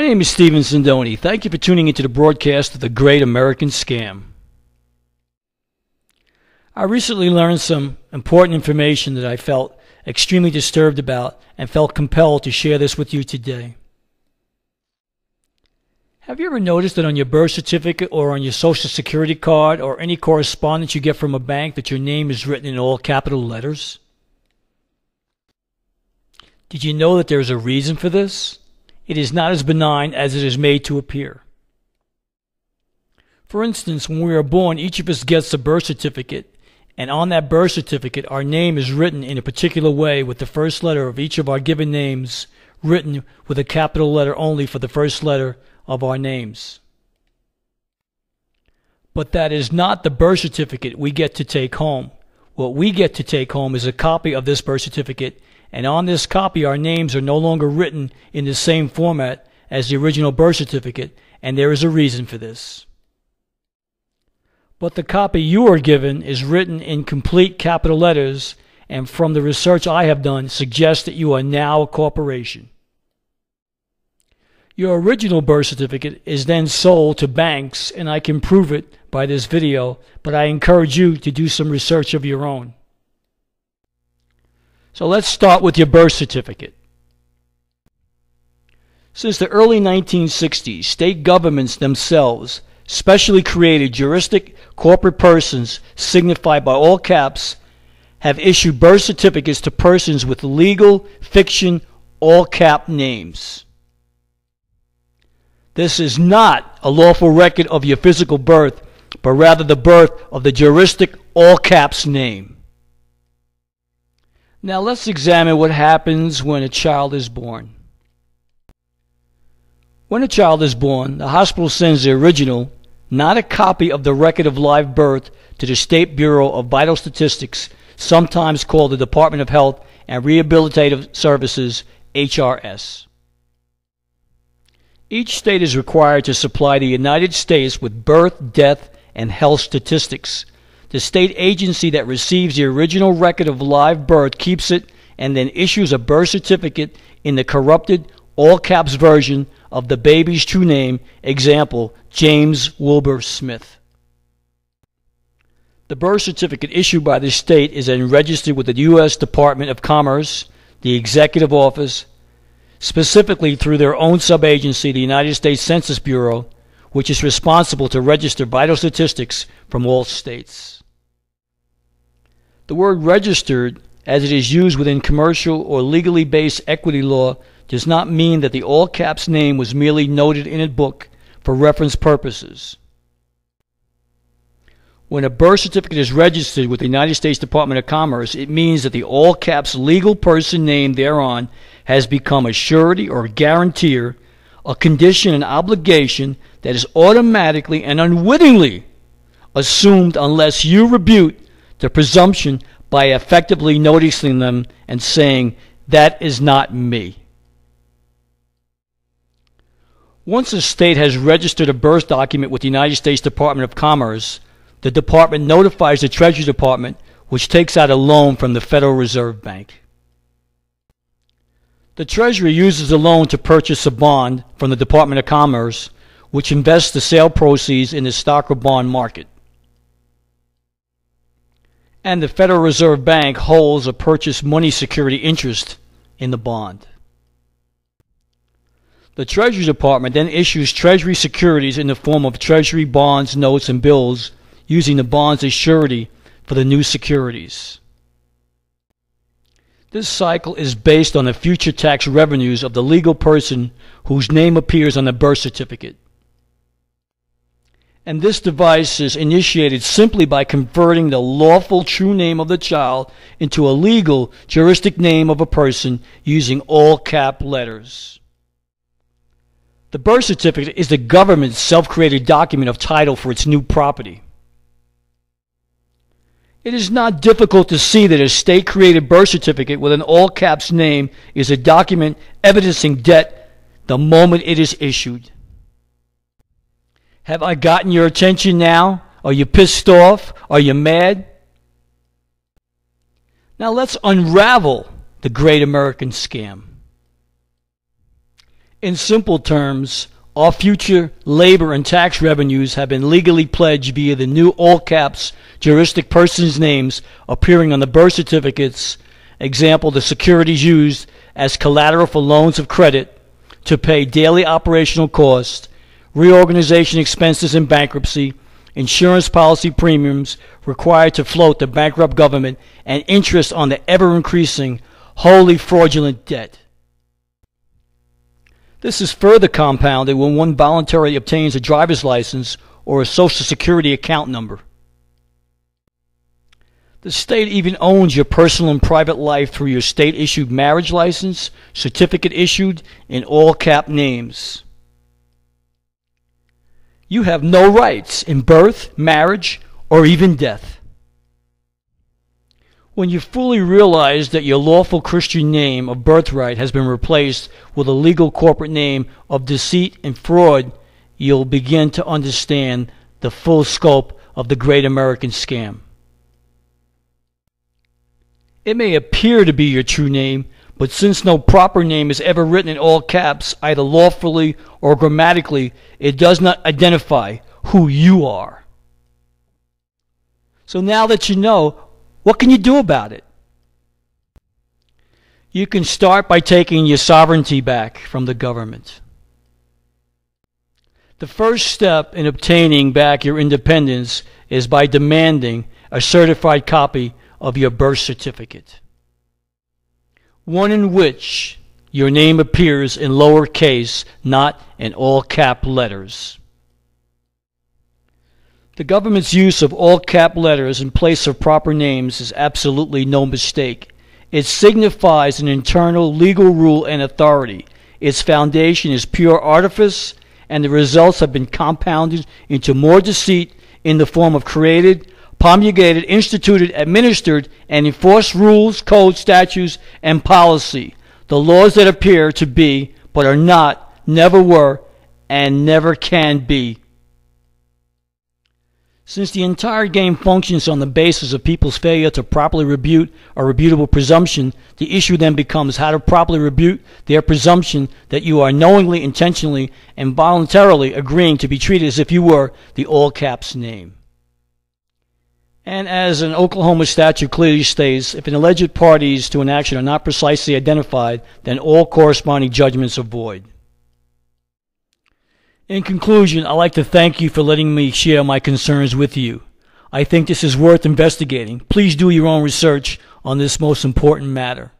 name is Stephen Sindoni. Thank you for tuning into the broadcast of The Great American Scam. I recently learned some important information that I felt extremely disturbed about and felt compelled to share this with you today. Have you ever noticed that on your birth certificate or on your social security card or any correspondence you get from a bank that your name is written in all capital letters? Did you know that there is a reason for this? It is not as benign as it is made to appear. For instance, when we are born, each of us gets a birth certificate, and on that birth certificate, our name is written in a particular way with the first letter of each of our given names written with a capital letter only for the first letter of our names. But that is not the birth certificate we get to take home. What we get to take home is a copy of this birth certificate, and on this copy our names are no longer written in the same format as the original birth certificate, and there is a reason for this. But the copy you are given is written in complete capital letters, and from the research I have done suggests that you are now a corporation. Your original birth certificate is then sold to banks, and I can prove it by this video, but I encourage you to do some research of your own. So let's start with your birth certificate. Since the early 1960s, state governments themselves specially created juristic corporate persons, signified by all caps, have issued birth certificates to persons with legal fiction all cap names. This is not a lawful record of your physical birth, but rather the birth of the juristic all caps name. Now let's examine what happens when a child is born. When a child is born, the hospital sends the original, not a copy of the record of live birth, to the State Bureau of Vital Statistics, sometimes called the Department of Health and Rehabilitative Services, HRS. Each state is required to supply the United States with birth, death, and health statistics. The state agency that receives the original record of live birth keeps it and then issues a birth certificate in the corrupted, all-caps version of the baby's true name, example, James Wilbur Smith. The birth certificate issued by the state is then registered with the U.S. Department of Commerce, the Executive Office, specifically through their own sub-agency, the United States Census Bureau, which is responsible to register vital statistics from all states. The word registered, as it is used within commercial or legally based equity law, does not mean that the all-caps name was merely noted in a book for reference purposes. When a birth certificate is registered with the United States Department of Commerce, it means that the all-caps legal person name thereon has become a surety or guarantor, a condition and obligation that is automatically and unwittingly assumed unless you rebut the presumption by effectively noticing them and saying, "That is not me." Once a state has registered a birth document with the United States Department of Commerce, the department notifies the Treasury Department, which takes out a loan from the Federal Reserve Bank. The Treasury uses the loan to purchase a bond from the Department of Commerce, which invests the sale proceeds in the stock or bond market. And the Federal Reserve Bank holds a purchase money security interest in the bond. The Treasury Department then issues Treasury securities in the form of Treasury bonds, notes, and bills, using the bonds as surety for the new securities. This cycle is based on the future tax revenues of the legal person whose name appears on the birth certificate. And this device is initiated simply by converting the lawful true name of the child into a legal juristic name of a person using all cap letters. The birth certificate is the government's self-created document of title for its new property. It is not difficult to see that a state-created birth certificate with an all-caps name is a document evidencing debt the moment it is issued. Have I gotten your attention now? Are you pissed off? Are you mad? Now let's unravel the great American scam. In simple terms, all future labor and tax revenues have been legally pledged via the new all-caps juristic persons' names appearing on the birth certificates. Example, the securities used as collateral for loans of credit to pay daily operational costs, reorganization expenses in bankruptcy, insurance policy premiums required to float the bankrupt government, and interest on the ever-increasing, wholly fraudulent debt. This is further compounded when one voluntarily obtains a driver's license or a Social Security account number. The state even owns your personal and private life through your state-issued marriage license, certificate issued in all-cap names. You have no rights in birth, marriage, or even death. When you fully realize that your lawful Christian name of birthright has been replaced with a legal corporate name of deceit and fraud, you'll begin to understand the full scope of the great American scam. It may appear to be your true name, but since no proper name is ever written in all caps, either lawfully or grammatically, it does not identify who you are. So now that you know, what can you do about it? You can start by taking your sovereignty back from the government. The first step in obtaining back your independence is by demanding a certified copy of your birth certificate, one in which your name appears in lowercase, not in all cap letters. The government's use of all cap letters in place of proper names is absolutely no mistake. It signifies an internal legal rule and authority. Its foundation is pure artifice, and the results have been compounded into more deceit in the form of created, promulgated, instituted, administered, and enforced rules, codes, statutes, and policy. The laws that appear to be, but are not, never were, and never can be. Since the entire game functions on the basis of people's failure to properly rebut a rebutable presumption, the issue then becomes how to properly rebut their presumption that you are knowingly, intentionally, and voluntarily agreeing to be treated as if you were the all caps name. And as an Oklahoma statute clearly states, if an alleged parties to an action are not precisely identified, then all corresponding judgments are void. In conclusion, I'd like to thank you for letting me share my concerns with you. I think this is worth investigating. Please do your own research on this most important matter.